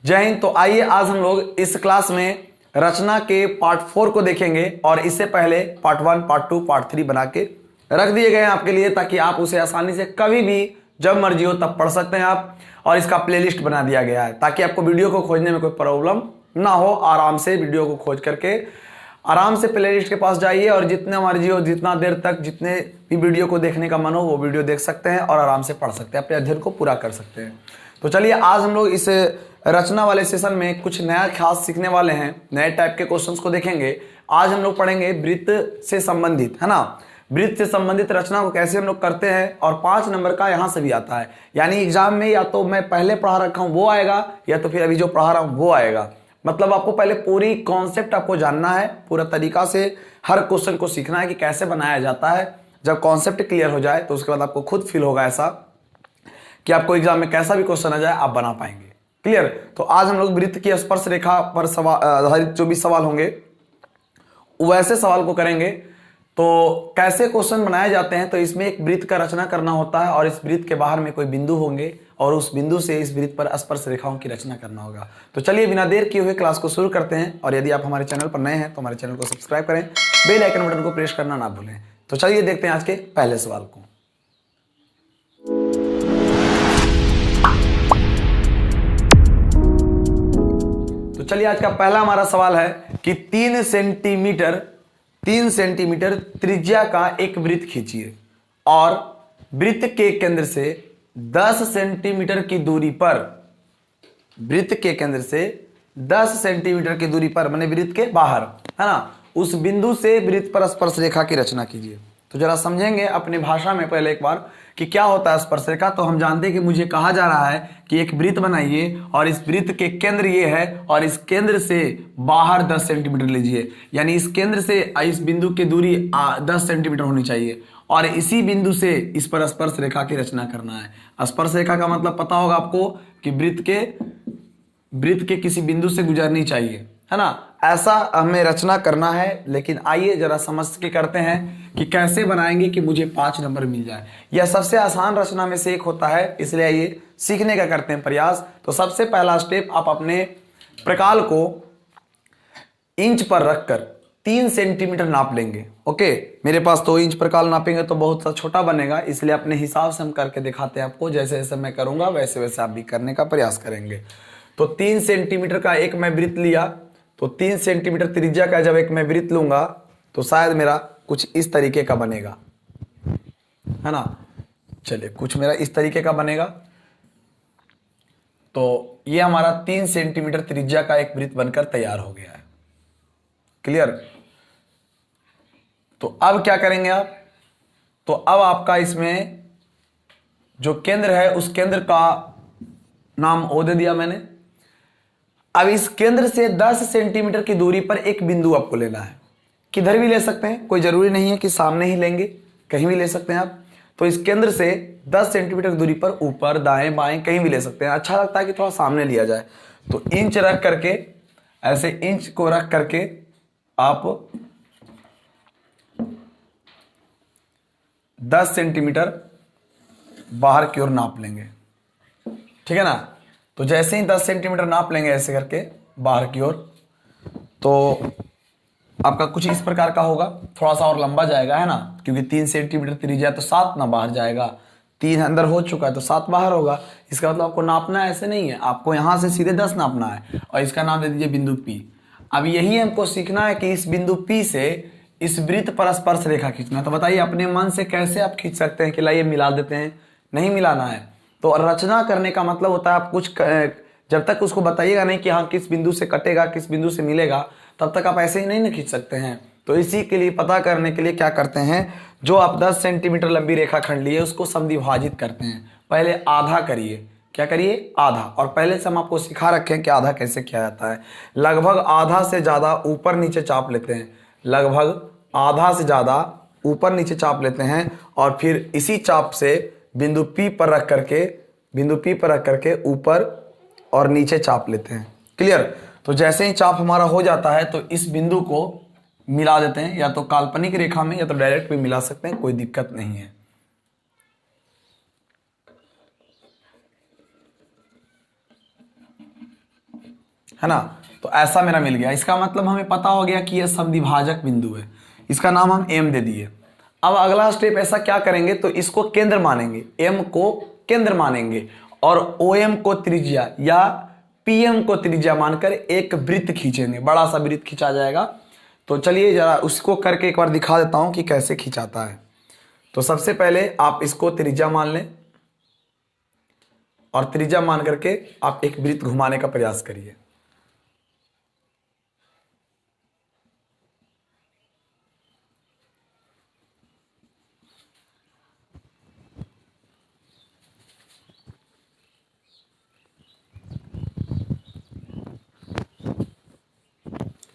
जय हिंद। तो आइए आज हम लोग इस क्लास में रचना के पार्ट 4 को देखेंगे और इससे पहले पार्ट 1, पार्ट 2, पार्ट 3 बना के रख दिए गए हैं आपके लिए, ताकि आप उसे आसानी से कभी भी जब मर्जी हो तब पढ़ सकते हैं आप। और इसका प्लेलिस्ट बना दिया गया है ताकि आपको वीडियो को खोजने में कोई प्रॉब्लम ना हो। आराम से वीडियो को खोज करके आराम से प्लेलिस्ट के पास जाइए और जितना मर्जी हो, जितना देर तक जितने भी वीडियो को देखने का मन हो वो वीडियो देख सकते हैं और आराम से पढ़ सकते हैं, अपने अध्ययन को पूरा कर सकते हैं। तो चलिए आज हम लोग इस रचना वाले सेशन में कुछ नया खास सीखने वाले हैं, नए टाइप के क्वेश्चंस को देखेंगे। आज हम लोग पढ़ेंगे वृत्त से संबंधित, है ना, वृत्त से संबंधित रचना को कैसे हम लोग करते हैं। और 5 नंबर का यहां से भी आता है, यानी एग्जाम में या तो मैं पहले पढ़ा रखा हूं वो आएगा या तो फिर अभी जो पढ़ा रहा हूं वो आएगा। मतलब आपको पहले पूरी कॉन्सेप्ट आपको जानना है, पूरा तरीका से हर क्वेश्चन को सीखना है कि कैसे बनाया जाता है। जब कॉन्सेप्ट क्लियर हो जाए तो उसके बाद आपको खुद फील होगा ऐसा कि आपको एग्जाम में कैसा भी क्वेश्चन आ जाए आप बना पाएंगे। क्लियर। तो आज हम लोग वृत्त की स्पर्श रेखा पर सवाल आधारित जो भी सवाल होंगे वैसे सवाल को करेंगे। तो कैसे क्वेश्चन बनाए जाते हैं, तो इसमें एक वृत्त का रचना करना होता है और इस वृत्त के बाहर में कोई बिंदु होंगे और उस बिंदु से इस वृत्त पर स्पर्श रेखाओं की रचना करना होगा। तो चलिए बिना देर किए हुए क्लास को शुरू करते हैं। और यदि आप हमारे चैनल पर नए हैं तो हमारे चैनल को सब्सक्राइब करें, बेल आइकन बटन को प्रेस करना ना भूलें। तो चलिए देखते हैं आज के पहले सवाल को। तो चलिए आज का पहला हमारा सवाल है कि 3 सेंटीमीटर त्रिज्या का एक वृत्त खींचिए और वृत्त के केंद्र से 10 सेंटीमीटर की दूरी पर, वृत्त के केंद्र से 10 सेंटीमीटर की दूरी पर, माने वृत्त के बाहर, है ना, उस बिंदु से वृत्त पर स्पर्श रेखा की रचना कीजिए। तो जरा समझेंगे अपनी भाषा में पहले एक बार कि क्या होता है स्पर्श रेखा। तो हम जानते हैं कि मुझे कहा जा रहा है कि एक वृत्त बनाइए और इस वृत्त के केंद्र ये है और इस केंद्र से बाहर 10 सेंटीमीटर लीजिए, यानी इस केंद्र से इस बिंदु की दूरी 10 सेंटीमीटर होनी चाहिए और इसी बिंदु से इस पर स्पर्श रेखा की रचना करना है। स्पर्श रेखा का मतलब पता होगा आपको कि वृत्त के किसी बिंदु से गुजरनी चाहिए, है ना, ऐसा हमें रचना करना है। लेकिन आइए जरा समझ के करते हैं कि कैसे बनाएंगे कि मुझे 5 नंबर मिल जाए। यह सबसे आसान रचना में से एक होता है, इसलिए आइए सीखने का करते हैं प्रयास। तो सबसे पहला स्टेप, आप अपने प्रकाल को इंच पर रखकर 3 सेंटीमीटर नाप लेंगे। ओके, मेरे पास 2 इंच प्रकाल नापेंगे तो बहुत सा छोटा बनेगा, इसलिए अपने हिसाब से हम करके दिखाते हैं आपको। जैसे जैसे मैं करूंगा वैसे वैसे आप भी करने का प्रयास करेंगे। तो 3 सेंटीमीटर का एक मैं वृत्त लिया, तो 3 सेंटीमीटर त्रिज्या का जब एक मैं वृत्त लूंगा तो शायद मेरा कुछ इस तरीके का बनेगा, है ना। चलिए कुछ मेरा इस तरीके का बनेगा। तो ये हमारा 3 सेंटीमीटर त्रिज्या का एक वृत्त बनकर तैयार हो गया है। क्लियर। तो अब क्या करेंगे आप, तो अब आपका इसमें जो केंद्र है उस केंद्र का नाम ओ दे दिया मैंने। अब इस केंद्र से 10 सेंटीमीटर की दूरी पर एक बिंदु आपको लेना है। किधर भी ले सकते हैं, कोई जरूरी नहीं है कि सामने ही लेंगे, कहीं भी ले सकते हैं आप। तो इस केंद्र से 10 सेंटीमीटर दूरी पर ऊपर दाएं बाएं कहीं भी ले सकते हैं। अच्छा लगता है कि थोड़ा सामने लिया जाए। तो इंच रख करके, ऐसे इंच को रख करके आप 10 सेंटीमीटर बाहर की ओर नाप लेंगे, ठीक है ना। तो जैसे ही 10 सेंटीमीटर नाप लेंगे ऐसे करके बाहर की ओर, तो आपका कुछ इस प्रकार का होगा। थोड़ा सा और लंबा जाएगा, है ना, क्योंकि 3 सेंटीमीटर त्रिज्या तो 7 ना बाहर जाएगा, 3 अंदर हो चुका है तो 7 बाहर होगा। इसका मतलब आपको नापना ऐसे नहीं है, आपको यहां से सीधे 10 नापना है और इसका नाम दे दीजिए बिंदु P। अब यही हमको सीखना है कि इस बिंदु P से इस वृत्त पर स्पर्श रेखा खींचना। तो बताइए अपने मन से कैसे आप खींच सकते हैं कि लाइए मिला देते हैं, नहीं मिलाना है। तो रचना करने का मतलब होता है आप कुछ जब तक उसको बताइएगा नहीं कि हाँ किस बिंदु से कटेगा किस बिंदु से मिलेगा, तब तक आप ऐसे ही नहीं ना खींच सकते हैं। तो इसी के लिए पता करने के लिए क्या करते हैं, जो आप 10 सेंटीमीटर लंबी रेखा खंड लिए उसको समद्विभाजित करते हैं। पहले आधा करिए, क्या करिए, आधा। और पहले से हम आपको सिखा रखे हैं कि आधा कैसे किया जाता है। लगभग आधा से ज्यादा ऊपर नीचे चाप लेते हैं, लगभग आधा से ज्यादा ऊपर नीचे चाप लेते हैं और फिर इसी चाप से बिंदु P पर रख करके ऊपर और नीचे चाप लेते हैं। क्लियर। तो जैसे ही चाप हमारा हो जाता है तो इस बिंदु को मिला देते हैं, या तो काल्पनिक रेखा में या तो डायरेक्ट भी मिला सकते हैं, कोई दिक्कत नहीं है। है ना। तो ऐसा मेरा मिल गया, इसका मतलब हमें पता हो गया कि यह समद्विभाजक बिंदु है, इसका नाम हम एम दे दिए। अब अगला स्टेप ऐसा क्या करेंगे, तो इसको केंद्र मानेंगे, एम को केंद्र मानेंगे और ओ एम को त्रिज्या या पी एम को त्रिज्या मानकर एक वृत्त खींचेंगे, बड़ा सा वृत्त खींचा जाएगा। तो चलिए जरा उसको करके एक बार दिखा देता हूं कि कैसे खींचाता है। तो सबसे पहले आप इसको त्रिज्या मान लें और त्रिज्या मान करके आप एक वृत्त घुमाने का प्रयास करिए।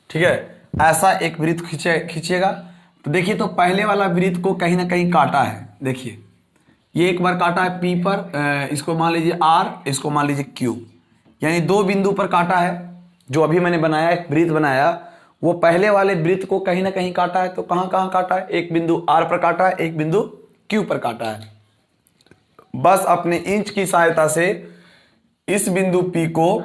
ठीक है, ऐसा एक वृत्त खींचिएगा। तो देखिए, तो पहले वाला वृत्त को कहीं ना कहीं काटा है, देखिए ये एक बार काटा है पी पर, इसको मान लीजिए आर, इसको मान लीजिए क्यू, यानी दो बिंदु पर काटा है। जो अभी मैंने बनाया एक वृत्त बनाया, वो पहले वाले वृत्त को कहीं ना कहीं काटा है। तो कहां कहां काटा है, एक बिंदु आर पर काटा है, एक बिंदु क्यू पर काटा है। बस अपने इंच की सहायता से इस बिंदु पी को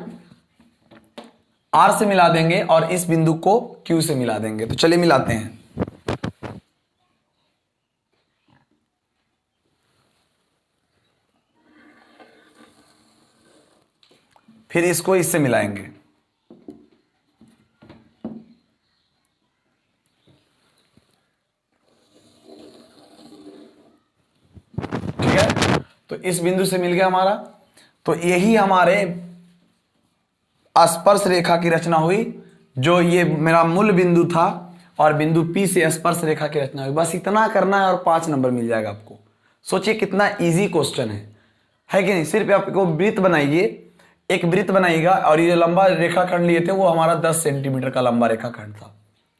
आर से मिला देंगे और इस बिंदु को क्यू से मिला देंगे। तो चलिए मिलाते हैं। फिर इसको इससे मिलाएंगे। ठीक है, तो इस बिंदु से मिल गया हमारा। तो यही हमारे स्पर्श रेखा की रचना हुई। जो ये मेरा मूल बिंदु था और बिंदु P से स्पर्श रेखा की रचना हुई। बस इतना करना है और 5 नंबर मिल जाएगा आपको। सोचिए कितना इजी क्वेश्चन है कि नहीं। सिर्फ आपको वृत्त बनाइए, एक वृत्त बनाइएगा और ये लंबा रेखाखंड लिए थे वो हमारा 10 सेंटीमीटर का लंबा रेखाखंड था।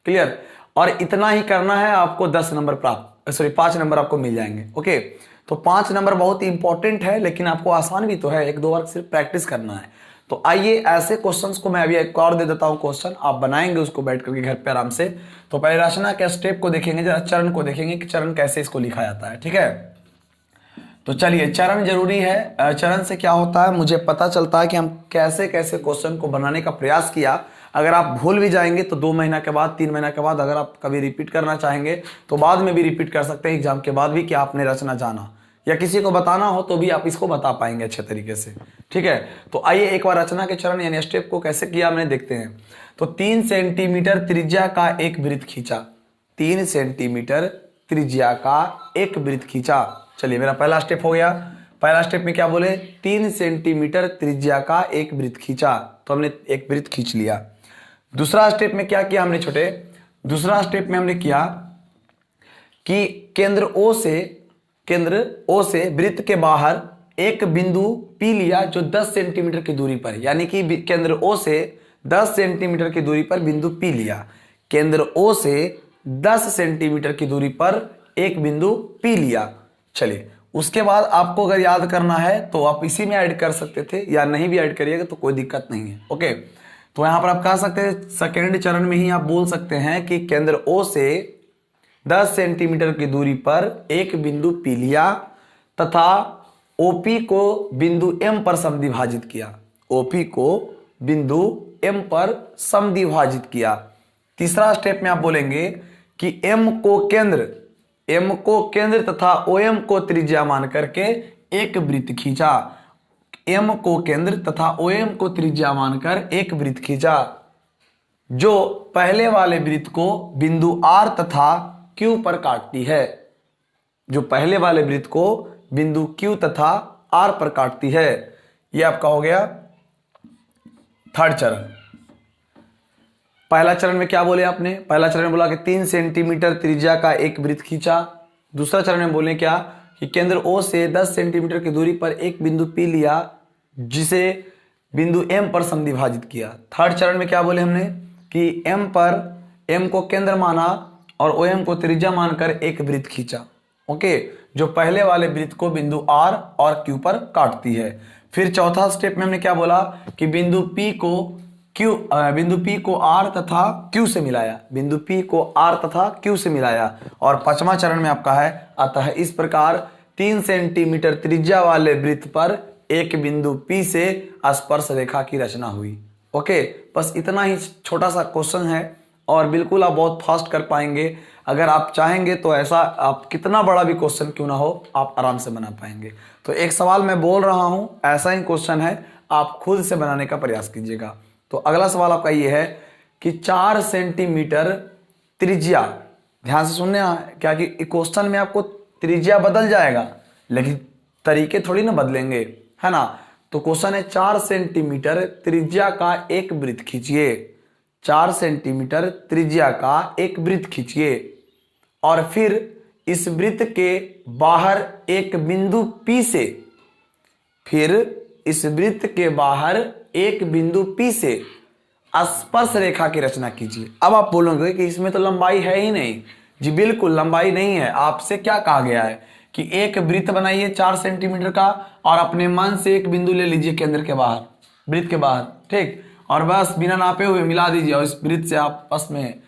क्लियर, और इतना ही करना है, आपको 10 नंबर प्राप्त, सॉरी 5 नंबर आपको मिल जाएंगे। ओके, तो 5 नंबर बहुत इंपॉर्टेंट है, लेकिन आपको आसान भी तो है, एक दो बार सिर्फ प्रैक्टिस करना है। तो आइए ऐसे क्वेश्चंस को मैं अभी एक और दे देता हूं क्वेश्चन, आप बनाएंगे उसको बैठ करके घर पे आराम से। तो पहले रचना के स्टेप को देखेंगे, जरा चरण को देखेंगे कि चरण कैसे इसको लिखा जाता है। ठीक है, तो चलिए चरण जरूरी है। चरण से क्या होता है, मुझे पता चलता है कि हम कैसे कैसे क्वेश्चन को बनाने का प्रयास किया। अगर आप भूल भी जाएंगे तो 2 महीना के बाद, 3 महीना के बाद अगर आप कभी रिपीट करना चाहेंगे तो बाद में भी रिपीट कर सकते हैं एग्जाम के बाद भी, कि आपने रचना जाना या किसी को बताना हो तो भी आप इसको बता पाएंगे अच्छे तरीके से। ठीक है, तो आइए एक बार रचना के चरण यानी स्टेप को कैसे किया हमने देखते हैं। तो 3 सेंटीमीटर त्रिज्या का एक वृत्त खींचा, 3 सेंटीमीटर त्रिज्या का एक वृत्त खींचा। चलिए मेरा पहला स्टेप हो गया। पहला स्टेप में क्या बोले, 3 सेंटीमीटर त्रिज्या का एक वृत्त खींचा, तो हमने एक वृत्त खींच लिया। दूसरा स्टेप में क्या किया हमने छोटे, दूसरा स्टेप में हमने किया कि केंद्र ओ से वृत्त के बाहर एक बिंदु P लिया जो 10 सेंटीमीटर की दूरी पर, यानी कि केंद्र O से 10 सेंटीमीटर की दूरी पर बिंदु P लिया। केंद्र O से 10 सेंटीमीटर की दूरी पर एक बिंदु P लिया। चलिए उसके बाद आपको अगर याद करना है तो आप इसी में ऐड कर सकते थे, या नहीं भी ऐड करिएगा तो कोई दिक्कत नहीं है। ओके, तो यहां पर आप कह सकते हैं सेकेंड चरण में ही आप बोल सकते हैं कि केंद्र O से 10 सेंटीमीटर की दूरी पर एक बिंदु P लिया तथा OP को बिंदु M पर समद्विभाजित किया। OP को बिंदु M पर समद्विभाजित किया। तीसरा स्टेप में आप बोलेंगे कि M को केंद्र तथा OM को त्रिज्या मान करके एक वृत्त खींचा। M को केंद्र तथा OM को त्रिज्या मानकर एक वृत्त खींचा जो पहले वाले वृत्त को बिंदु R तथा Q पर काटती है, जो पहले वाले वृत्त को बिंदु Q तथा R पर काटती है। यह आपका हो गया थर्ड चरण। पहला चरण में क्या बोले आपने, पहला चरण में बोला कि 3 सेंटीमीटर त्रिज्या का एक वृत्त खींचा। दूसरा चरण में बोले क्या कि केंद्र O से 10 सेंटीमीटर की दूरी पर एक बिंदु P लिया जिसे बिंदु M पर समद्विभाजित किया। थर्ड चरण में क्या बोले हमने कि M को केंद्र माना और OM को त्रिज्या मानकर एक वृत्त खींचा। ओके, जो पहले वाले वृत्त को बिंदु R और Q पर काटती है। फिर चौथा स्टेप में हमने क्या बोला कि बिंदु P को R तथा Q से मिलाया, बिंदु P को R तथा Q से मिलाया। और पांचवा चरण में आपका है अतः इस प्रकार 3 सेंटीमीटर त्रिज्या वाले वृत्त पर एक बिंदु P से स्पर्श रेखा की रचना हुई। ओके, बस इतना ही छोटा सा क्वेश्चन है और बिल्कुल आप बहुत फास्ट कर पाएंगे। अगर आप चाहेंगे तो ऐसा आप कितना बड़ा भी क्वेश्चन क्यों ना हो आप आराम से बना पाएंगे। तो एक सवाल मैं बोल रहा हूं, ऐसा ही क्वेश्चन है, आप खुद से बनाने का प्रयास कीजिएगा। तो अगला सवाल आपका ये है कि 4 सेंटीमीटर त्रिज्या, ध्यान से सुनने क्या कि क्वेश्चन में आपको त्रिज्या बदल जाएगा लेकिन तरीके थोड़ी ना बदलेंगे, है ना। तो क्वेश्चन है 4 सेंटीमीटर त्रिज्या का एक वृत्त खींचिए। 4 सेंटीमीटर त्रिज्या का एक वृत्त खींचिए और फिर इस वृत्त के बाहर एक बिंदु P से, फिर इस वृत्त के बाहर एक बिंदु P से स्पर्श रेखा की रचना कीजिए। अब आप बोलोगे कि इसमें तो लंबाई है ही नहीं। जी बिल्कुल लंबाई नहीं है। आपसे क्या कहा गया है कि एक वृत्त बनाइए 4 सेंटीमीटर का और अपने मन से एक बिंदु ले लीजिए केंद्र के बाहर, वृत्त के बाहर, ठीक, और बस बिना नापे हुए मिला दीजिए और इस वृत्त से आप आपस में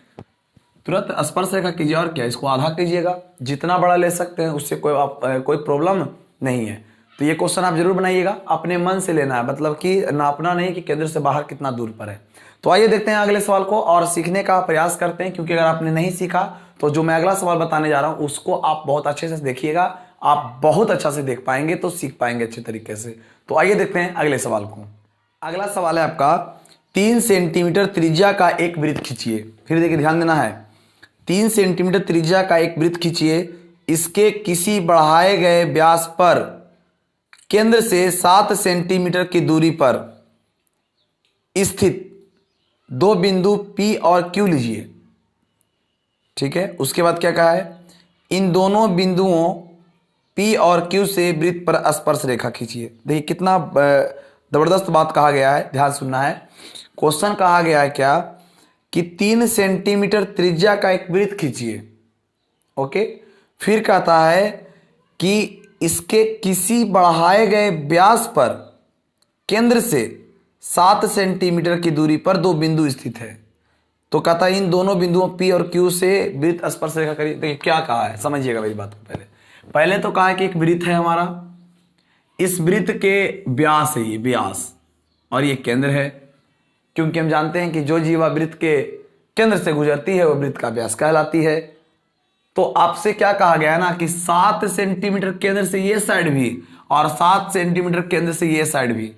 तुरंत स्पर्श रेखा कीजिए। और क्या, इसको आधा कीजिएगा, जितना बड़ा ले सकते हैं, उससे कोई प्रॉब्लम नहीं है। तो ये क्वेश्चन आप जरूर बनाइएगा, अपने मन से लेना है, मतलब कि नापना नहीं कि केंद्र से बाहर कितना दूर पर है। तो आइए देखते हैं अगले सवाल को और सीखने का प्रयास करते हैं, क्योंकि अगर आपने नहीं सीखा तो जो मैं अगला सवाल बताने जा रहा हूं उसको आप बहुत अच्छे से देखिएगा, आप बहुत अच्छा से देख पाएंगे तो सीख पाएंगे अच्छे तरीके से। तो आइए देखते हैं अगले सवाल को। अगला सवाल है आपका 3 सेंटीमीटर त्रिज्या का एक वृत्त खींचिए। फिर देखिए ध्यान देना है, 3 सेंटीमीटर त्रिज्या का एक वृत्त खींचिए। इसके किसी बढ़ाए गए व्यास पर केंद्र से 7 सेंटीमीटर की दूरी पर स्थित 2 बिंदु P और Q लीजिए। ठीक है, उसके बाद क्या कहा है, इन दोनों बिंदुओं P और Q से वृत्त पर स्पर्श रेखा खींचिए। देखिए कितना जबरदस्त बात कहा गया है, ध्यान सुनना है। क्वेश्चन कहा गया है क्या कि 3 सेंटीमीटर त्रिज्या का एक वृत्त खींचिए। ओके, फिर कहता है कि इसके किसी बढ़ाए गए व्यास पर केंद्र से 7 सेंटीमीटर की दूरी पर 2 बिंदु स्थित है। तो कहता है इन दोनों बिंदुओं P और Q से वृत्त स्पर्श रेखा करिए। देखिए क्या कहा है, समझिएगा मेरी बात को। पहले तो कहा है कि एक वृत्त है हमारा, इस वृत्त के व्यास है ये व्यास और ये केंद्र है, क्योंकि हम जानते हैं कि जो जीवा वृत्त के केंद्र से गुजरती है वो वृत्त का व्यास कहलाती है। तो आपसे क्या कहा गया है ना कि 7 सेंटीमीटर केंद्र से ये साइड भी और 7 सेंटीमीटर केंद्र से ये साइड भी,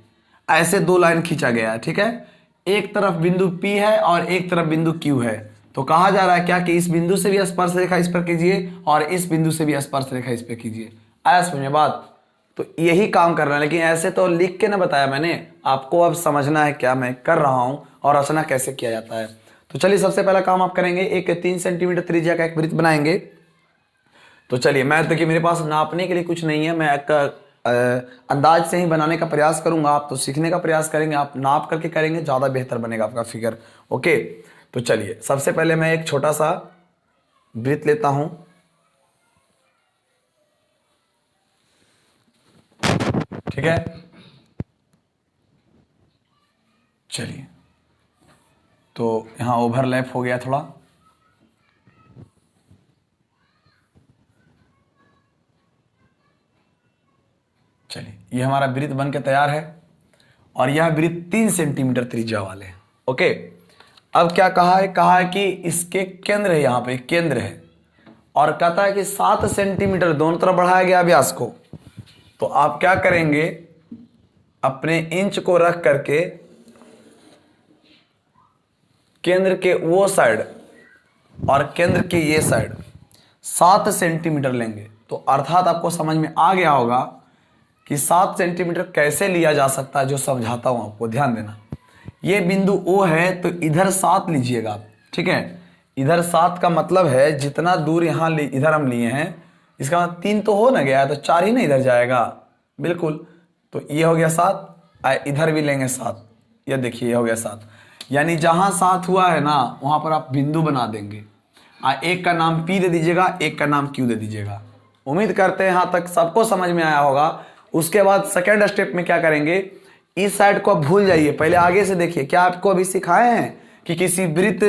ऐसे 2 लाइन खींचा गया है। ठीक है, एक तरफ बिंदु P है और एक तरफ बिंदु Q है। तो कहा जा रहा है क्या कि इस बिंदु से भी स्पर्श रेखा इस पर कीजिए और इस बिंदु से भी स्पर्श रेखा इस पर कीजिए। आया समझ में बात? तो यही काम करना है, लेकिन ऐसे तो लिख के ना बताया मैंने, आपको अब समझना है क्या मैं कर रहा हूं और रचना कैसे किया जाता है। तो चलिए सबसे पहला काम आप करेंगे, एक 3 सेंटीमीटर त्रिज्या का एक वृत्त बनाएंगे। तो चलिए, मैं देखिए मेरे पास नापने के लिए कुछ नहीं है, मैं एक अंदाज से ही बनाने का प्रयास करूंगा। आप तो सीखने का प्रयास करेंगे, आप नाप करके करेंगे, ज्यादा बेहतर बनेगा आपका फिगर। ओके, तो चलिए सबसे पहले मैं एक छोटा सा वृत्त लेता हूं। ठीक है, चलिए, तो यहां ओवरलैप हो गया थोड़ा। चलिए, ये हमारा वृत्त बन के तैयार है और यह वृत्त 3 सेंटीमीटर त्रिज्या वाले। ओके, अब क्या कहा है कि इसके केंद्र है, यहां पे केंद्र है और कहता है कि 7 सेंटीमीटर दोनों तरफ बढ़ाया गया व्यास को। तो आप क्या करेंगे, अपने इंच को रख करके केंद्र के वो साइड और केंद्र के ये साइड 7 सेंटीमीटर लेंगे। तो अर्थात आपको समझ में आ गया होगा कि 7 सेंटीमीटर कैसे लिया जा सकता है, जो समझाता हूं आपको, ध्यान देना। ये बिंदु O है तो इधर 7 लीजिएगा आप। ठीक है, इधर 7 का मतलब है जितना दूर यहां इधर हम लिए हैं, इसका मतलब 3 तो हो ना गया है, तो 4 ही ना इधर जाएगा। बिल्कुल, तो ये हो गया 7, इधर भी लेंगे 7, ये देखिए ये हो गया 7। यानी जहां 7 हुआ है ना वहां पर आप बिंदु बना देंगे। एक का नाम P दे दीजिएगा, एक का नाम Q दे दीजिएगा। उम्मीद करते हैं यहां तक सबको समझ में आया होगा। उसके बाद सेकेंड स्टेप में क्या करेंगे, इस साइड को आप भूल जाइए, पहले आगे से देखिए। क्या आपको अभी सिखाए हैं कि किसी वृत्त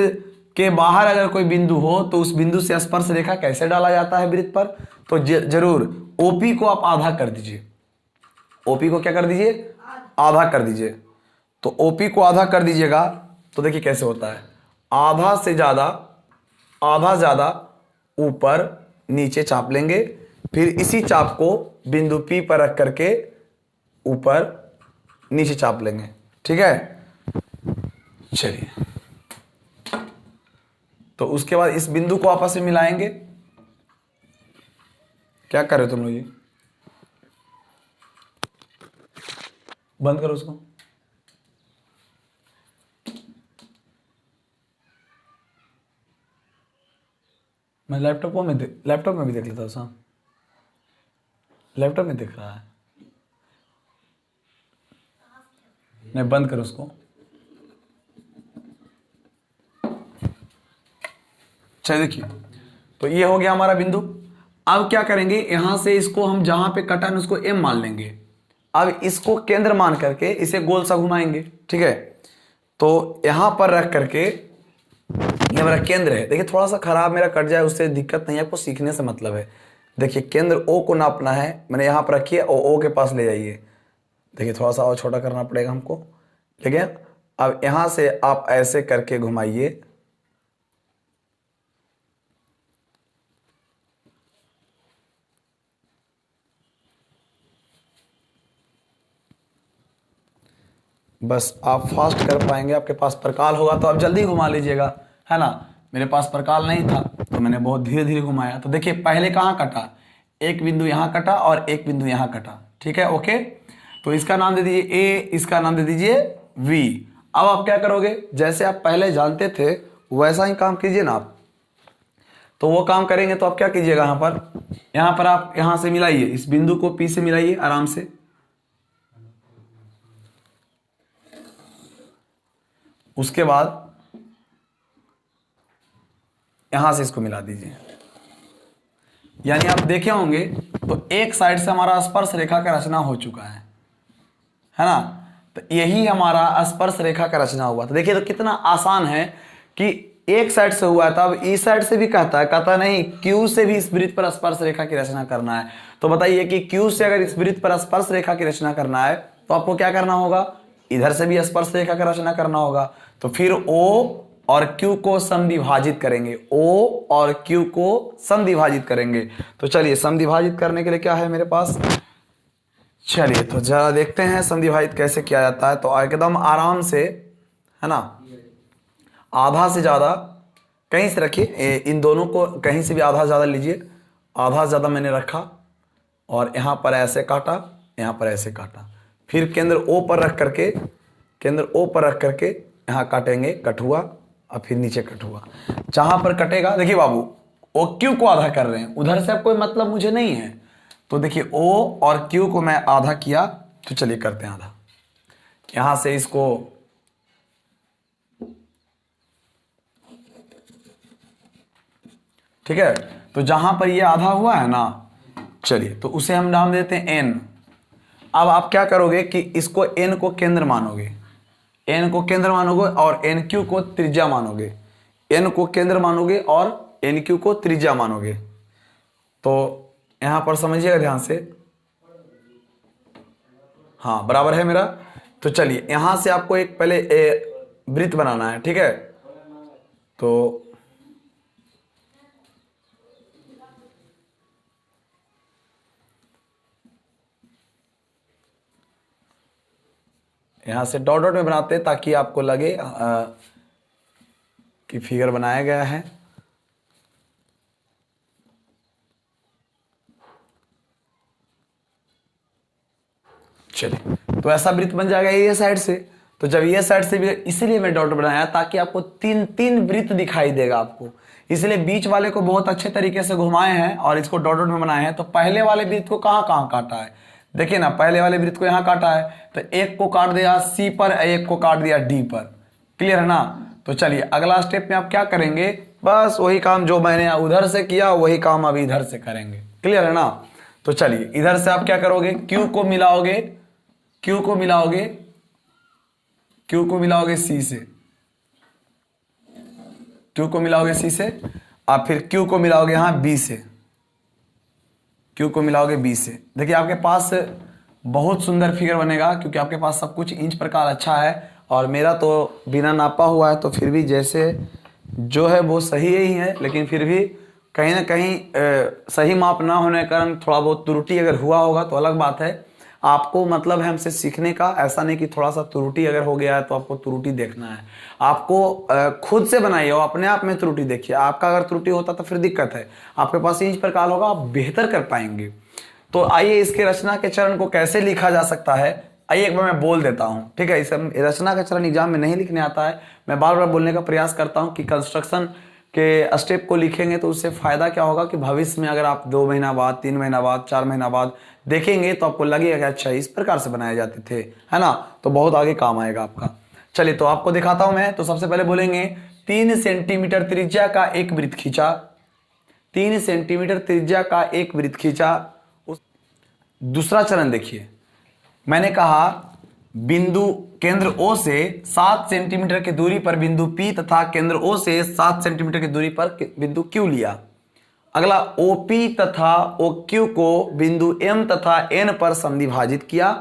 के बाहर अगर कोई बिंदु हो तो उस बिंदु से स्पर्श रेखा कैसे डाला जाता है वृत्त पर? तो जरूर OP को आप आधा कर दीजिए। OP को क्या कर दीजिए, आधा कर दीजिए। तो OP को आधा कर दीजिएगा। तो देखिए कैसे होता है, आधा से ज़्यादा, आधा ज़्यादा ऊपर नीचे चाप लेंगे, फिर इसी चाप को बिंदु P पर रख करके ऊपर नीचे चाप लेंगे। ठीक है, चलिए। तो उसके बाद इस बिंदु को आपस में मिलाएंगे। क्या कर रहे हो तुम लोग, ये बंद करो उसको। मैं लैपटॉप में भी देख लेता हूँ साहब, लैपटॉप में दिख रहा है। नहीं, बंद करो उसको। चलिए देखिए, तो ये हो गया हमारा बिंदु। अब क्या करेंगे, यहां से इसको हम जहां पे कटा है उसको M मान लेंगे। अब इसको केंद्र मान करके इसे गोल सा घुमाएंगे। ठीक है, तो यहां पर रख करके, ये मेरा केंद्र है। देखिए थोड़ा सा खराब मेरा कट जाए उससे दिक्कत नहीं है, आपको सीखने से मतलब है। देखिए केंद्र O को नापना है, मैंने यहां पर रखिए और O के पास ले जाइए। देखिए थोड़ा सा और छोटा करना पड़ेगा हमको, ठीक है। अब यहां से आप ऐसे करके घुमाइए, बस आप फास्ट कर पाएंगे। आपके पास परकाल होगा तो आप जल्दी घुमा लीजिएगा, है ना। मेरे पास परकाल नहीं था तो मैंने बहुत धीरे धीरे घुमाया। तो देखिए पहले कहाँ कटा, एक बिंदु यहाँ कटा और एक बिंदु यहाँ कटा। ठीक है, ओके। तो इसका नाम दे दीजिए ए, इसका नाम दे दीजिए V। अब आप क्या करोगे, जैसे आप पहले जानते थे वैसा ही काम कीजिए ना आप। तो वो काम करेंगे तो आप क्या कीजिएगा, यहाँ पर आप यहाँ से मिलाइए, इस बिंदु को P से मिलाइए आराम से। उसके बाद यहां से इसको मिला दीजिए। यानी आप देखे होंगे तो एक साइड से हमारा स्पर्श रेखा का रचना हो चुका है ना। तो यही हमारा स्पर्श रेखा का रचना हुआ। तो देखिए तो कितना आसान है कि एक साइड से हुआ है, तब इस साइड से भी कहता नहीं Q से भी इस वृत्त पर स्पर्श रेखा की रचना करना है। तो बताइए कि Q से अगर इस वृत्त पर स्पर्श रेखा की रचना करना है तो आपको क्या करना होगा, इधर से भी स्पर्श रेखा का रचना करना होगा। तो फिर O और Q को समद्विभाजित करेंगे, O और Q को समद्विभाजित करेंगे। तो चलिए समद्विभाजित करने के लिए क्या है मेरे पास, चलिए तो जरा देखते हैं समद्विभाजित कैसे किया जाता है। तो एकदम आराम से, है ना, आधा से ज्यादा कहीं से रखिए, इन दोनों को कहीं से भी आधा ज्यादा लीजिए। आधा ज्यादा मैंने रखा और यहां पर ऐसे काटा, यहां पर ऐसे काटा, फिर केंद्र O पर रख करके, केंद्र O पर रख करके यहां काटेंगे कठुआ और फिर नीचे कठुआ। जहां पर कटेगा, देखिए बाबू O Q को आधा कर रहे हैं, उधर से अब कोई मतलब मुझे नहीं है। तो देखिए O और Q को मैं आधा किया, तो चलिए करते हैं आधा। यहां से इसको ठीक है, तो जहां पर ये आधा हुआ है ना, चलिए तो उसे हम नाम देते हैं N। अब आप क्या करोगे कि इसको N को केंद्र मानोगे, N को केंद्र मानोगे और NQ को त्रिज्या मानोगे, N को केंद्र मानोगे और NQ को त्रिज्या मानोगे। तो यहां पर समझिएगा ध्यान से, हाँ बराबर है मेरा। तो चलिए यहां से आपको एक पहले वृत्त बनाना है, ठीक है। तो यहां से डॉट डॉट में बनाते हैं ताकि आपको लगे कि फिगर बनाया गया है। चलिए तो ऐसा वृत्त बन जाएगा ये साइड से। तो जब ये साइड से भी, इसीलिए मैं डॉट बनाया ताकि आपको तीन तीन वृत्त दिखाई देगा आपको, इसलिए बीच वाले को बहुत अच्छे तरीके से घुमाए हैं और इसको डॉट डॉट में बनाए हैं। तो पहले वाले वृत्त को कहां कहां काटा है, देखिए ना, पहले वाले वृत्त को यहां काटा है, तो एक को काट दिया C पर, एक को काट दिया D पर। क्लियर है ना। तो चलिए अगला स्टेप में आप क्या करेंगे, बस वही काम जो मैंने उधर से किया वही काम अभी इधर से करेंगे। क्लियर है ना। तो चलिए इधर से आप क्या करोगे, Q को मिलाओगे, Q को मिलाओगे, Q को मिलाओगे C से, Q को मिलाओगे C से, आप फिर Q को मिलाओगे यहां B से, Q को मिलाओगे B से। देखिए आपके पास बहुत सुंदर फिगर बनेगा, क्योंकि आपके पास सब कुछ इंच प्रकार अच्छा है और मेरा तो बिना नापा हुआ है, तो फिर भी जैसे जो है वो सही ही है, लेकिन फिर भी कहीं ना कहीं सही माप ना होने के कारण थोड़ा बहुत त्रुटि अगर हुआ होगा तो अलग बात है। आपको मतलब है हमसे सीखने का, ऐसा नहीं कि थोड़ा सा त्रुटि अगर हो गया है तो आपको त्रुटि देखना है। आपको खुद से बनाइए और अपने आप में त्रुटि देखिए। आपका अगर त्रुटि होता तो फिर दिक्कत है। आपके पास इंच प्रकार होगा, आप बेहतर कर पाएंगे। तो आइए इसके रचना के चरण को कैसे लिखा जा सकता है, आइए एक बार मैं बोल देता हूं, ठीक है। इस रचना का चरण एग्जाम में नहीं लिखने आता है, मैं बार बार बोलने का प्रयास करता हूं कि कंस्ट्रक्शन के स्टेप को लिखेंगे तो उससे फायदा क्या होगा कि भविष्य में अगर आप 2 महीना बाद, 3 महीना बाद, 4 महीना बाद देखेंगे तो आपको लगेगा कि अच्छा इस प्रकार से बनाए जाते थे, है ना। तो बहुत आगे काम आएगा आपका। चलिए तो आपको दिखाता हूं मैं। तो सबसे पहले बोलेंगे 3 सेंटीमीटर त्रिज्या का एक वृत्त खींचा। 3 सेंटीमीटर त्रिज्या का एक वृत्त खींचा। दूसरा चरण देखिए, मैंने कहा बिंदु केंद्र O से 7 सेंटीमीटर की दूरी पर बिंदु P तथा केंद्र O से 7 सेंटीमीटर की दूरी पर बिंदु Q लिया। अगला OP तथा OQ को बिंदु M तथा N पर समद्विभाजित किया।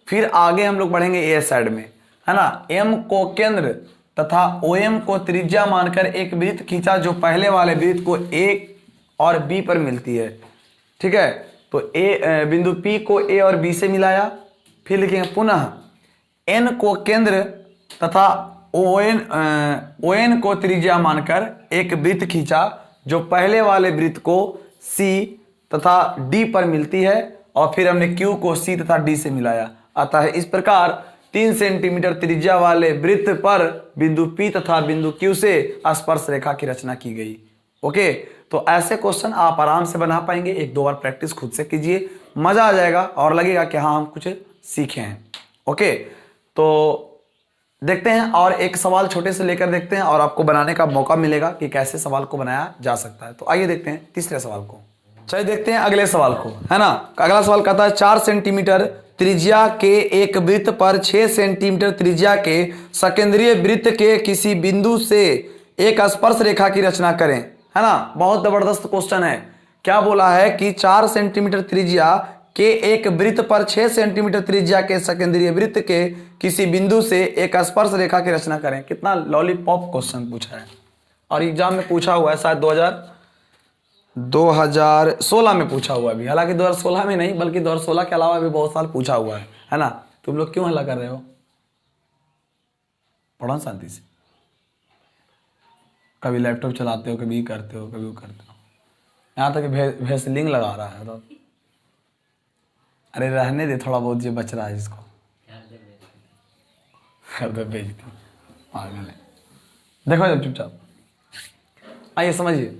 फिर आगे हम लोग बढ़ेंगे ए साइड में, है ना। M को केंद्र तथा OM को त्रिज्या मानकर एक वृत्त खींचा जो पहले वाले वृत्त को A और B पर मिलती है, ठीक है। तो बिंदु P को A और B से मिलाया। फिर लिखेंगे पुनः N को केंद्र तथा ON को त्रिज्या मानकर एक वृत्त खींचा जो पहले वाले वृत्त को C तथा D पर मिलती है, और फिर हमने Q को C तथा D से मिलाया। अतः इस प्रकार 3 सेंटीमीटर त्रिज्या वाले वृत्त पर बिंदु P तथा बिंदु Q से स्पर्श रेखा की रचना की गई। ओके, तो ऐसे क्वेश्चन आप आराम से बना पाएंगे। 1-2 बार प्रैक्टिस खुद से कीजिए, मजा आ जाएगा और लगेगा कि हाँ हम कुछ सीखे हैं। ओके, तो देखते हैं और एक सवाल छोटे से लेकर देखते हैं और आपको बनाने का मौका मिलेगा कि कैसे सवाल को बनाया जा सकता है। तो आइए देखते हैं तीसरे सवाल को। चलिए देखते हैं अगले सवाल को, है ना। अगला सवाल कहता है 4 सेंटीमीटर त्रिज्या के एक वृत्त पर 6 सेंटीमीटर त्रिज्या के सकेंद्रीय वृत्त के किसी बिंदु से एक स्पर्श रेखा की रचना करें, है ना। बहुत जबरदस्त क्वेश्चन है। क्या बोला है कि 4 सेंटीमीटर त्रिज्या के एक वृत्त पर 6 सेंटीमीटर त्रिज्या के सकेंद्रीय वृत्त के किसी बिंदु से एक स्पर्श रेखा की रचना करें। कितना लॉलीपॉप क्वेश्चन पूछा है और एग्जाम में पूछा हुआ है, शायद 2016 में पूछा हुआ है। हालांकि 2016 में नहीं बल्कि 2016 के अलावा भी बहुत साल पूछा हुआ है ना। तुम लोग क्यों हल्ला कर रहे हो? पढ़ो शांति से। कभी लैपटॉप चलाते हो, कभी करते हो, कभी वो करते हो, यहाँ तक भेसलिंग लगा रहा है। तो अरे रहने दे, थोड़ा बहुत जो बच रहा है जिसको कर दे बेइज्जती, पागल है। देखो जब चुपचाप आइए समझिए।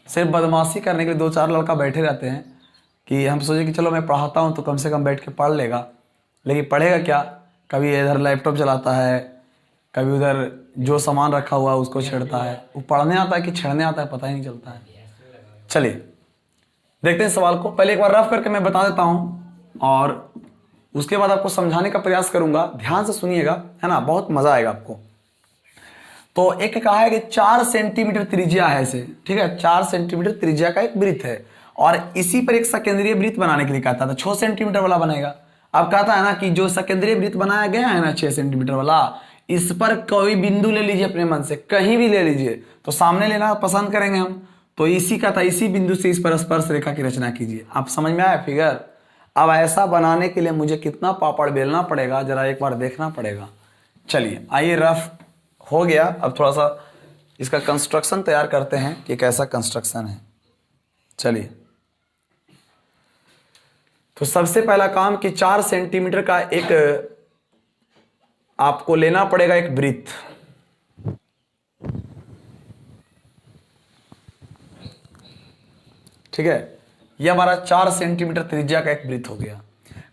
सिर्फ बदमाशी करने के लिए 2-4 लड़का बैठे रहते हैं कि हम सोचे कि चलो मैं पढ़ाता हूँ तो कम से कम बैठ के पढ़ लेगा, लेकिन पढ़ेगा क्या? कभी इधर लैपटॉप चलाता है, कभी उधर जो सामान रखा हुआ है उसको छेड़ता है। वो पढ़ने आता है कि छेड़ने आता है पता ही नहीं चलता है। चलिए देखते हैं सवाल को। पहले एक बार रफ करके मैं बता देता हूं और उसके बाद आपको समझाने का प्रयास करूंगा। ध्यान से सुनिएगा, है ना, बहुत मजा आएगा आपको। तो एक कहा है कि 4 सेंटीमीटर त्रिज्या है इसे, ठीक है। 4 सेंटीमीटर त्रिज्या का एक वृत्त है और इसी पर एक सकेंद्रीय वृत्त बनाने के लिए कहता था 6 सेंटीमीटर वाला बनेगा। अब कहता है ना कि जो सकेंद्रीय वृत्त बनाया गया है ना 6 सेंटीमीटर वाला, इस पर कोई बिंदु ले लीजिए अपने मन से, कहीं भी ले लीजिए। तो सामने लेना पसंद करेंगे हम, तो इसी का था, इसी बिंदु से इस पर स्पर्श रेखा की रचना कीजिए। आप समझ में आया फिगर? अब ऐसा बनाने के लिए मुझे कितना पापड़ बेलना पड़ेगा जरा एक बार देखना पड़ेगा। चलिए आइए, रफ हो गया। अब थोड़ा सा इसका कंस्ट्रक्शन तैयार करते हैं कि कैसा कंस्ट्रक्शन है। चलिए, तो सबसे पहला काम कि 4 सेंटीमीटर का एक आपको लेना पड़ेगा एक वृत्त, ठीक है। यह हमारा 4 सेंटीमीटर त्रिज्या का एक वृत्त हो गया।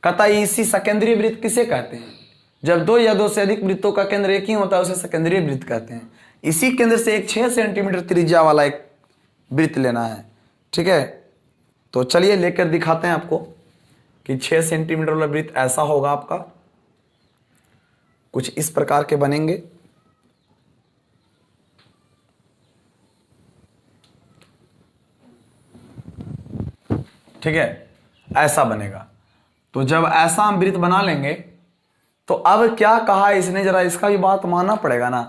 कहता है इसी सकेंद्रीय वृत्त किसे कहते हैं? जब 2 या 2 से अधिक वृत्तों का केंद्र एक ही होता है उसे सकेंद्रीय वृत्त कहते हैं। इसी केंद्र से एक 6 सेंटीमीटर त्रिज्या वाला एक वृत्त लेना है, ठीक है। तो चलिए लेकर दिखाते हैं आपको कि 6 सेंटीमीटर वाला वृत्त ऐसा होगा आपका, कुछ इस प्रकार के बनेंगे। ठीक है, ऐसा बनेगा। तो जब ऐसा हम वृत्त बना लेंगे तो अब क्या कहा इसने, जरा इसका भी बात मानना पड़ेगा ना।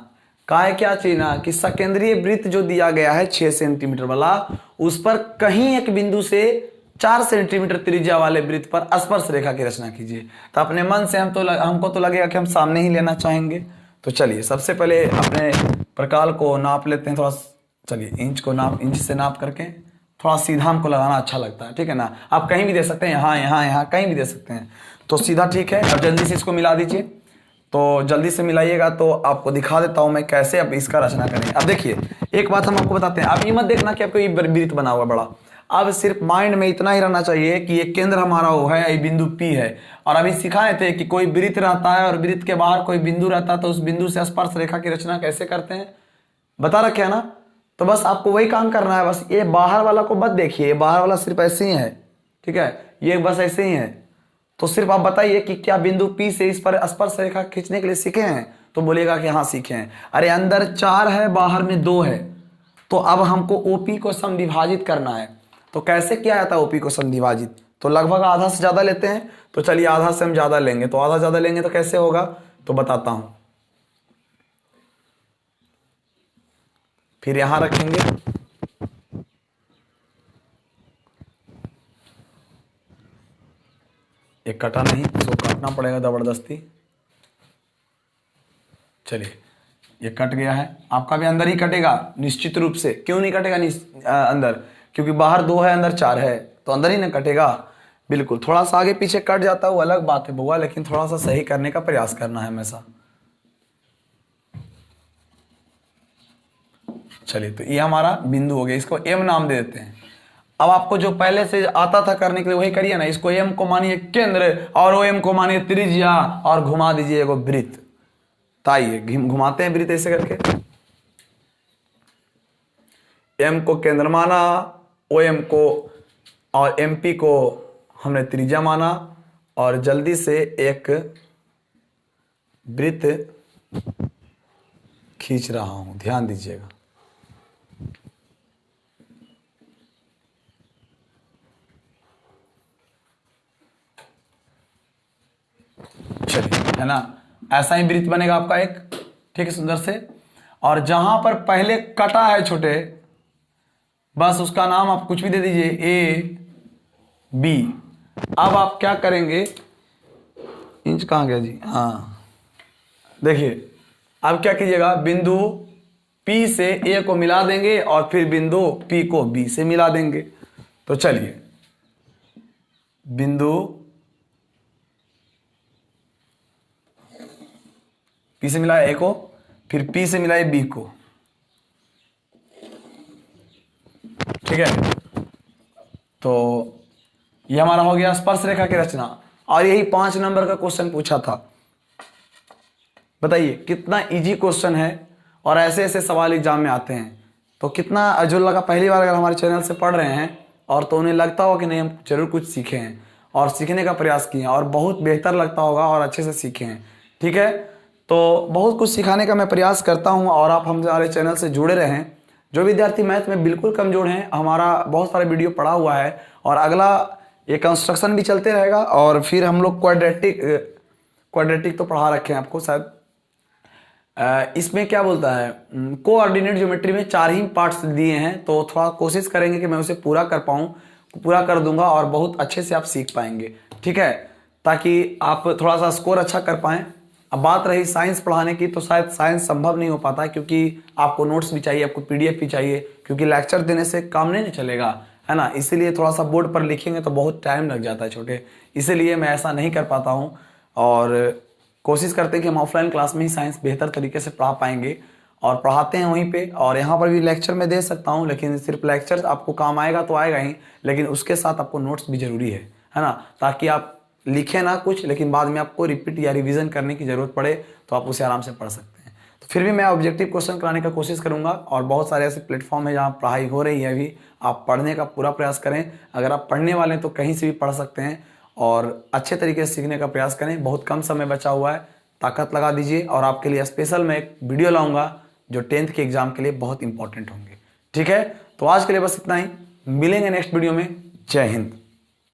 कहा है क्या चीज ना कि सकेंद्रीय वृत्त जो दिया गया है 6 सेंटीमीटर वाला, उस पर कहीं एक बिंदु से 4 सेंटीमीटर त्रिज्या वाले वृत्त पर स्पर्श रेखा की रचना कीजिए। तो अपने मन से हमको तो लगेगा कि हम सामने ही लेना चाहेंगे। तो चलिए सबसे पहले अपने प्रकाल को नाप लेते हैं थोड़ा। चलिए इंच से नाप करके थोड़ा सीधा हमको लगाना अच्छा लगता है, ठीक है ना। आप कहीं भी दे सकते हैं, यहाँ कहीं भी दे सकते हैं, तो सीधा ठीक है। और जल्दी से इसको मिला दीजिए। तो जल्दी से मिलाइएगा तो आपको दिखा देता हूं मैं कैसे अब इसका रचना करें। अब देखिए एक बात हम आपको बताते हैं, आप ये मत देखना कि आपको ये वृत्त बना हुआ बड़ा। अब सिर्फ माइंड में इतना ही रहना चाहिए कि ये केंद्र हमारा वो है, ये बिंदु P है। और अभी सिखाए थे कि कोई वृत्त रहता है और वृत्त के बाहर कोई बिंदु रहता है, तो उस बिंदु से स्पर्श रेखा की रचना कैसे करते हैं बता रखे है ना। तो बस आपको वही काम करना है। बस ये बाहर वाला को मत देखिए, बाहर वाला सिर्फ ऐसे ही है, ठीक है, ये बस ऐसे ही है। तो सिर्फ आप बताइए कि क्या बिंदु P से इस पर स्पर्श रेखा खींचने के लिए सीखे हैं, तो बोलिएगा कि हाँ सीखे हैं। अरे अंदर 4 है, बाहर में 2 है, तो अब हमको OP को समविभाजित करना है। तो कैसे किया जाता है OP को समविभाजित, तो लगभग आधा से ज्यादा लेते हैं। तो चलिए आधा से हम ज्यादा लेंगे, तो आधा ज्यादा लेंगे तो कैसे होगा, तो बताता हूं। फिर यहां रखेंगे, एक कटा नहीं, इसको काटना पड़ेगा जबरदस्ती। चलिए ये कट गया है, आपका भी अंदर ही कटेगा निश्चित रूप से। क्यों नहीं कटेगा अंदर, क्योंकि बाहर 2 है अंदर 4 है, तो अंदर ही ना कटेगा। बिल्कुल, थोड़ा सा आगे पीछे कट जाता है वो अलग बात है बुआ, लेकिन थोड़ा सा सही करने का प्रयास करना है हमेशा। चलिए तो ये हमारा बिंदु हो गया, इसको M नाम दे देते हैं। अब आपको जो पहले से आता था करने के लिए वही करिए ना। इसको M को मानिए केंद्र और OM को मानिए त्रिज्या और घुमा दीजिए एगो वृत्त। ताइए घुमाते हैं वृत्त ऐसे करके। M को केंद्र माना, OM को और MP को हमने त्रिज्या माना, और जल्दी से एक वृत्त खींच रहा हूं, ध्यान दीजिएगा। चलिए, है ना, ऐसा ही वृत्त बनेगा आपका एक, ठीक है, सुंदर से। और जहां पर पहले कटा है छोटे, बस उसका नाम आप कुछ भी दे दीजिए, A B। अब आप क्या करेंगे, इंच कहां गया जी, हाँ देखिए, अब क्या कीजिएगा, बिंदु P से A को मिला देंगे और फिर बिंदु P को B से मिला देंगे। तो चलिए बिंदु P से मिलाए A को, फिर P से मिलाए B को, ठीक है। तो ये हमारा हो गया स्पर्श रेखा की रचना। और यही 5 नंबर का क्वेश्चन पूछा था। बताइए कितना इजी क्वेश्चन है, और ऐसे ऐसे सवाल एग्जाम में आते हैं। तो कितना जो लगा, पहली बार अगर हमारे चैनल से पढ़ रहे हैं और तो उन्हें लगता होगा कि नहीं हम जरूर कुछ सीखे हैं और सीखने का प्रयास किए हैं, और बहुत बेहतर लगता होगा और अच्छे से सीखे हैं, ठीक है। तो बहुत कुछ सिखाने का मैं प्रयास करता हूं, और आप हमारे चैनल से जुड़े रहें। जो विद्यार्थी मैथ में बिल्कुल कमजोर हैं, हमारा बहुत सारा वीडियो पड़ा हुआ है, और अगला ये कंस्ट्रक्शन भी चलते रहेगा। और फिर हम लोग क्वाड्रेटिक तो पढ़ा रखे हैं आपको शायद। इसमें क्या बोलता है, कोऑर्डिनेट ज्योमेट्री में 4 ही पार्ट्स दिए हैं, तो थोड़ा कोशिश करेंगे कि मैं उसे पूरा कर पाऊँ, पूरा कर दूंगा, और बहुत अच्छे से आप सीख पाएंगे, ठीक है, ताकि आप थोड़ा सा स्कोर अच्छा कर पाएँ। अब बात रही साइंस पढ़ाने की, तो शायद साइंस संभव नहीं हो पाता, क्योंकि आपको नोट्स भी चाहिए, आपको PDF भी चाहिए, क्योंकि लेक्चर देने से काम नहीं चलेगा, है ना। इसीलिए थोड़ा सा बोर्ड पर लिखेंगे तो बहुत टाइम लग जाता है छोटे, इसीलिए मैं ऐसा नहीं कर पाता हूँ। और कोशिश करते हैं कि हम ऑफलाइन क्लास में ही साइंस बेहतर तरीके से पढ़ा पाएंगे, और पढ़ाते हैं वहीं पे। और यहाँ पर भी लेक्चर में दे सकता हूँ, लेकिन सिर्फ लेक्चर आपको काम आएगा तो आएगा ही, लेकिन उसके साथ आपको नोट्स भी जरूरी है ना, ताकि आप लिखे ना कुछ, लेकिन बाद में आपको रिपीट या रिवीजन करने की जरूरत पड़े तो आप उसे आराम से पढ़ सकते हैं। तो फिर भी मैं ऑब्जेक्टिव क्वेश्चन कराने का कोशिश करूंगा, और बहुत सारे ऐसे प्लेटफॉर्म है जहाँ पढ़ाई हो रही है अभी, आप पढ़ने का पूरा प्रयास करें। अगर आप पढ़ने वाले हैं तो कहीं से भी पढ़ सकते हैं, और अच्छे तरीके से सीखने का प्रयास करें। बहुत कम समय बचा हुआ है, ताकत लगा दीजिए। और आपके लिए स्पेशल मैं एक वीडियो लाऊंगा जो 10th के एग्जाम के लिए बहुत इंपॉर्टेंट होंगे, ठीक है। तो आज के लिए बस इतना ही, मिलेंगे नेक्स्ट वीडियो में। जय हिंद।